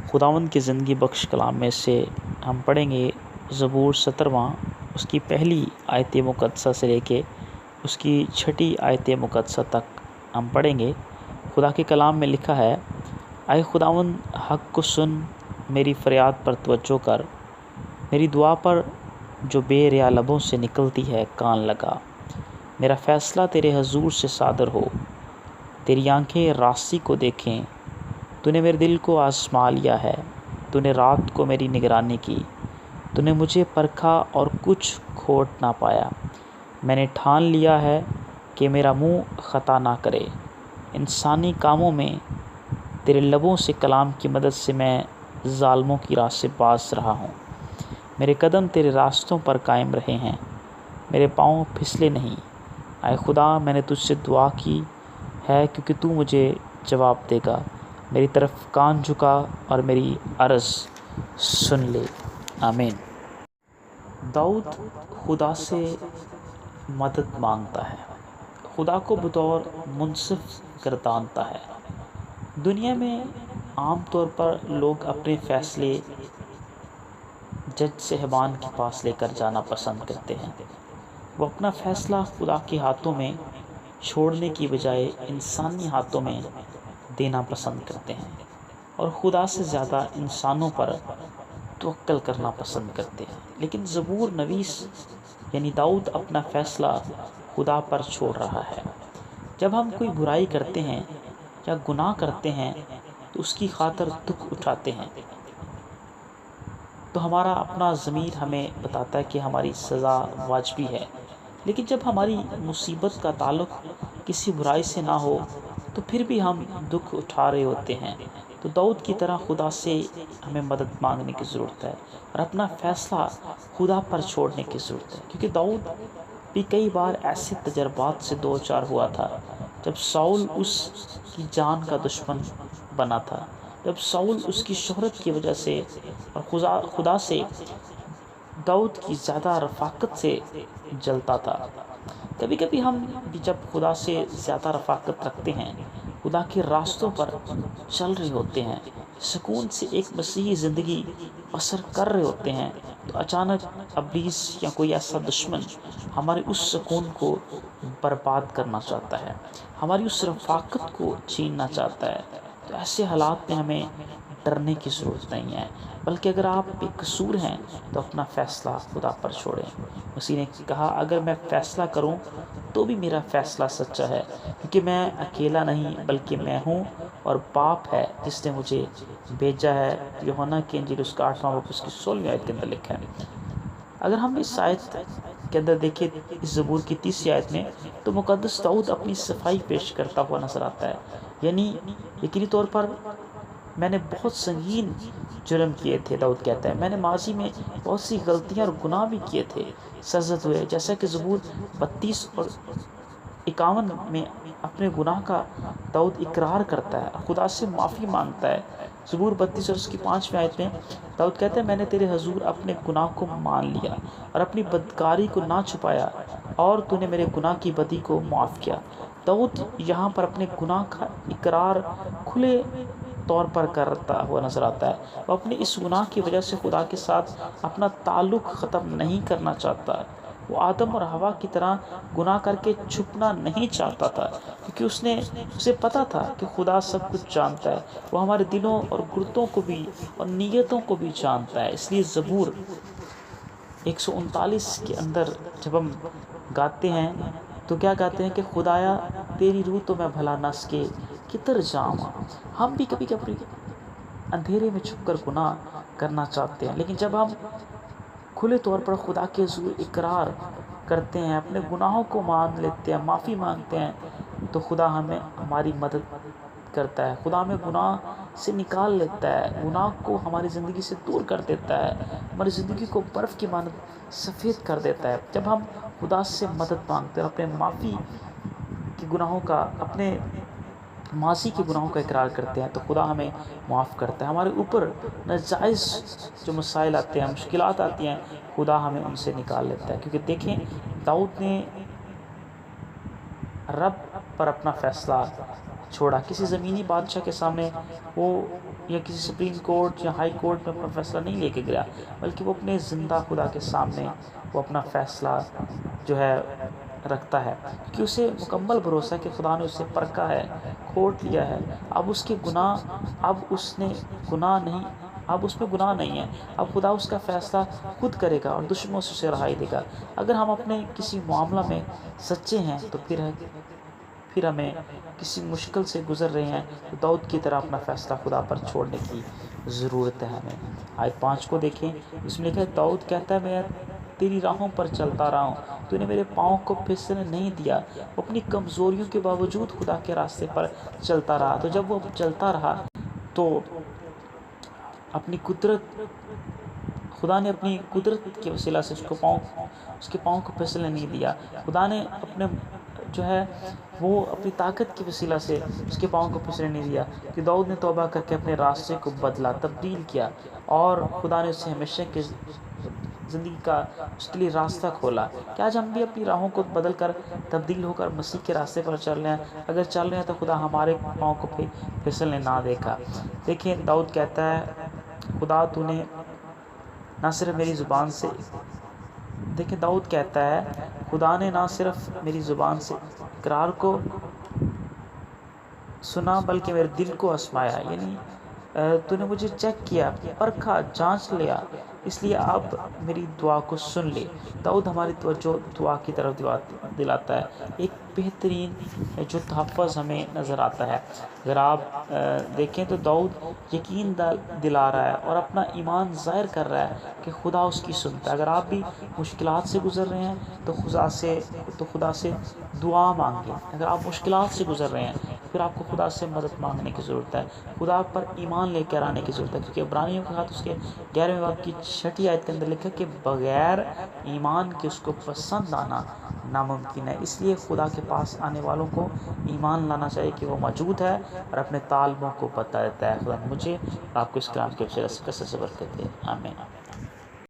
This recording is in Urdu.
خداوند کی زندگی بخش کلام میں سے ہم پڑھیں گے زبور 17واں، اس کی پہلی آیت مقدسہ سے لے کے اس کی 6 آیت مقدسہ تک ہم پڑھیں گے۔ خدا کے کلام میں لکھا ہے، اے خداوند حق کو سن، میری فریاد پر توجہ کر، میری دعا پر جو بے ریا لبوں سے نکلتی ہے کان لگا۔ میرا فیصلہ تیرے حضور سے صادر ہو، تیری آنکھیں راستی کو دیکھیں۔ تو نے میرے دل کو آزما لیا ہے، تو نے رات کو میری نگرانی کی، تو نے مجھے پرکھا اور کچھ کھوٹ نہ پایا۔ میں نے ٹھان لیا ہے کہ میرا منہ خطا نہ کرے، انسانی کاموں میں تیرے لبوں سے کلام کی مدد سے میں ظالموں کی راہ سے باز رہا ہوں۔ میرے قدم تیرے راستوں پر قائم رہے ہیں، میرے پاؤں پھسلے نہیں۔ اے خدا، میں نے تجھ سے دعا کی ہے کیونکہ تو مجھے جواب دے گا۔ میری طرف کان جھکا اور میری عرض سن لے۔ آمین۔ داؤد خدا سے مدد مانگتا ہے، خدا کو بطور منصف گردانتا ہے۔ دنیا میں عام طور پر لوگ اپنے فیصلے جج صاحبان کے پاس لے کر جانا پسند کرتے ہیں۔ وہ اپنا فیصلہ خدا کے ہاتھوں میں چھوڑنے کی بجائے انسانی ہاتھوں میں دینا پسند کرتے ہیں، اور خدا سے زیادہ انسانوں پر توکل کرنا پسند کرتے ہیں۔ لیکن زبور نویس یعنی داؤد اپنا فیصلہ خدا پر چھوڑ رہا ہے۔ جب ہم کوئی برائی کرتے ہیں یا گناہ کرتے ہیں تو اس کی خاطر دکھ اٹھاتے ہیں، تو ہمارا اپنا ضمیر ہمیں بتاتا ہے کہ ہماری سزا واجبی ہے۔ لیکن جب ہماری مصیبت کا تعلق کسی برائی سے نہ ہو تو پھر بھی ہم دکھ اٹھا رہے ہوتے ہیں۔ تو داؤد کی طرح خدا سے ہمیں مدد مانگنے کی ضرورت ہے اور اپنا فیصلہ خدا پر چھوڑنے کی ضرورت ہے، کیونکہ داؤد بھی کئی بار ایسے تجربات سے دوچار ہوا تھا جب ساؤل اس کی جان کا دشمن بنا تھا، جب ساؤل اس کی شہرت کی وجہ سے اور خدا سے داؤد کی زیادہ رفاقت سے جلتا تھا۔ کبھی کبھی ہم بھی جب خدا سے زیادہ رفاقت رکھتے ہیں، خدا کے راستوں پر چل رہے ہوتے ہیں، سکون سے ایک مسیحی زندگی بسر کر رہے ہوتے ہیں، تو اچانک ابلیس یا کوئی ایسا دشمن ہمارے اس سکون کو برباد کرنا چاہتا ہے، ہماری اس رفاقت کو چھیننا چاہتا ہے۔ تو ایسے حالات میں ہمیں ڈرنے کی ضرورت نہیں ہے، بلکہ اگر آپ بے قصور ہیں تو اپنا فیصلہ خدا پر چھوڑیں۔ مسیح نے کہا، اگر میں فیصلہ کروں تو بھی میرا فیصلہ سچا ہے، کیونکہ میں اکیلا نہیں بلکہ میں ہوں اور باپ ہے جس نے مجھے بھیجا ہے۔ یوحنا کی انجیل اس کا 8واں باب اس کی 16ویں آیت کے اندر لکھا ہے۔ اگر ہم اس آیت کے اندر دیکھیں، اس زبور کی 30 آیت میں، تو مقدس داؤد اپنی صفائی پیش کرتا ہوا نظر آتا ہے، یعنی یقینی طور پر میں نے بہت سنگین جرم کیے تھے۔ داؤد کہتا ہے، میں نے ماضی میں بہت سی غلطیاں اور گناہ بھی کیے تھے، سرزد ہوئے، جیسا کہ زبور 32 اور 51 میں اپنے گناہ کا داؤد اقرار کرتا ہے، خدا سے معافی مانگتا ہے۔ زبور 32 اور اس کی 5ویں آیت میں داؤد کہتا ہے، میں نے تیرے حضور اپنے گناہ کو مان لیا اور اپنی بدکاری کو نہ چھپایا، اور تو نے میرے گناہ کی بدی کو معاف کیا۔ داؤد یہاں پر اپنے گناہ کا اقرار کھلے طور پر کرتا ہوا نظر آتا ہے۔ وہ اپنے اس گناہ کی وجہ سے خدا کے ساتھ اپنا تعلق ختم نہیں کرنا چاہتا۔ وہ آدم اور حوا کی طرح گناہ کر کے چھپنا نہیں چاہتا تھا، کیونکہ اسے پتا تھا کہ خدا سب کچھ جانتا ہے، وہ ہمارے دلوں اور گردوں کو بھی اور نیتوں کو بھی جانتا ہے۔ اس لیے زبور 139 کے اندر جب ہم گاتے ہیں تو کیا گاتے ہیں کہ خدایا تیری روح تو میں بھلا نس کے کتر جاواں۔ ہم بھی کبھی کبھی اندھیرے میں چھپ کر گناہ کرنا چاہتے ہیں، لیکن جب ہم کھلے طور پر خدا کے حضور اقرار کرتے ہیں، اپنے گناہوں کو مان لیتے ہیں، معافی مانگتے ہیں، تو خدا ہماری مدد کرتا ہے۔ خدا ہمیں گناہ سے نکال لیتا ہے، گناہ کو ہماری زندگی سے دور کر دیتا ہے، ہماری زندگی کو برف کی مانند سفید کر دیتا ہے۔ جب ہم خدا سے مدد مانگتے ہیں، اپنے معافی کے گناہوں کا، اپنے ماضی کے گناہوں کا اقرار کرتے ہیں، تو خدا ہمیں معاف کرتا ہے۔ ہمارے اوپر ناجائز جو مسائل آتے ہیں، مشکلات آتی ہیں، خدا ہمیں ان سے نکال لیتا ہے، کیونکہ دیکھیں داؤد نے رب پر اپنا فیصلہ چھوڑا، کسی زمینی بادشاہ کے سامنے وہ یا کسی سپریم کورٹ یا ہائی کورٹ میں اپنا فیصلہ نہیں لے کے گیا، بلکہ وہ اپنے زندہ خدا کے سامنے وہ اپنا فیصلہ جو ہے رکھتا ہے، کیونکہ اسے مکمل بھروسہ ہے کہ خدا نے اسے پرکھا ہے، کھوٹ لیا ہے، اب اس کے گناہ اب اس نے گناہ نہیں اب اس میں گناہ نہیں ہے، اب خدا اس کا فیصلہ خود کرے گا اور دشمنوں سے اسے رہائی دے گا۔ اگر ہم اپنے کسی معاملہ میں سچے ہیں تو پھر ہمیں کسی مشکل سے گزر رہے ہیں تو داؤد کی طرح اپنا فیصلہ خدا پر چھوڑنے کی ضرورت ہے ہمیں۔ آیت 5 کو دیکھیں، اس میں لکھا ہے داؤد کہتا ہے میں تیری راہوں پر چلتا رہا ہوں، تو نے میرے پاؤں کو پھسلنے نہیں دیا۔ وہ اپنی کمزوریوں کے باوجود خدا کے راستے پر چلتا رہا، تو جب وہ چلتا رہا تو اپنی قدرت خدا نے اپنی قدرت کے وسیلہ سے اس کے پاؤں کو پھسلنے نہیں دیا۔ خدا نے اپنے جو ہے وہ اپنی طاقت کے وسیلہ سے اس کے پاؤں کو پھسلنے نہیں دیا، کہ داؤد نے توبہ کر کے اپنے راستے کو بدلا، تبدیل کیا، اور خدا نے اسے ہمیشہ کی زندگی کا اس کے لیے راستہ کھولا۔ کہ آج ہم بھی اپنی راہوں کو بدل کر تبدیل ہو کر مسیح کے راستے پر چل رہے ہیں؟ اگر چل رہے ہیں تو خدا ہمارے پاؤں کو پھسلنے نہ دے گا۔ دیکھیں داؤد کہتا ہے خدا تو نے نہ صرف میری زبان سے داؤد کہتا ہے خدا نے نہ صرف میری زبان سے اقرار کو سنا بلکہ میرے دل کو آزمایا، یعنی تو نے مجھے چیک کیا، پرکھا، جانچ لیا، اس لیے اب میری دعا کو سن لے۔ داؤد ہماری توجہ دعا کی طرف دلاتا ہے، ایک بہترین جو تحفظ ہمیں نظر آتا ہے۔ اگر آپ دیکھیں تو داؤد یقین دلا رہا ہے اور اپنا ایمان ظاہر کر رہا ہے کہ خدا اس کی سنتا ہے۔ اگر آپ بھی مشکلات سے گزر رہے ہیں تو خدا سے دعا مانگیں۔ اگر آپ مشکلات سے گزر رہے ہیں پھر آپ کو خدا سے مدد مانگنے کی ضرورت ہے، خدا پر ایمان لے کر آنے کی ضرورت ہے، کیونکہ عبرانیوں کے خط اس کے 11ویں باب کی 6 آیت کے اندر لکھا کہ بغیر ایمان کے اس کو پسند آنا ناممکن ہے۔ اس لیے خدا کے پاس آنے والوں کو ایمان لانا چاہیے کہ وہ موجود ہے اور اپنے طالبوں کو بتا دیتا ہے۔ خدا مجھے آپ کو اس کلام کے وسیلہ سے برکت دے، آمین۔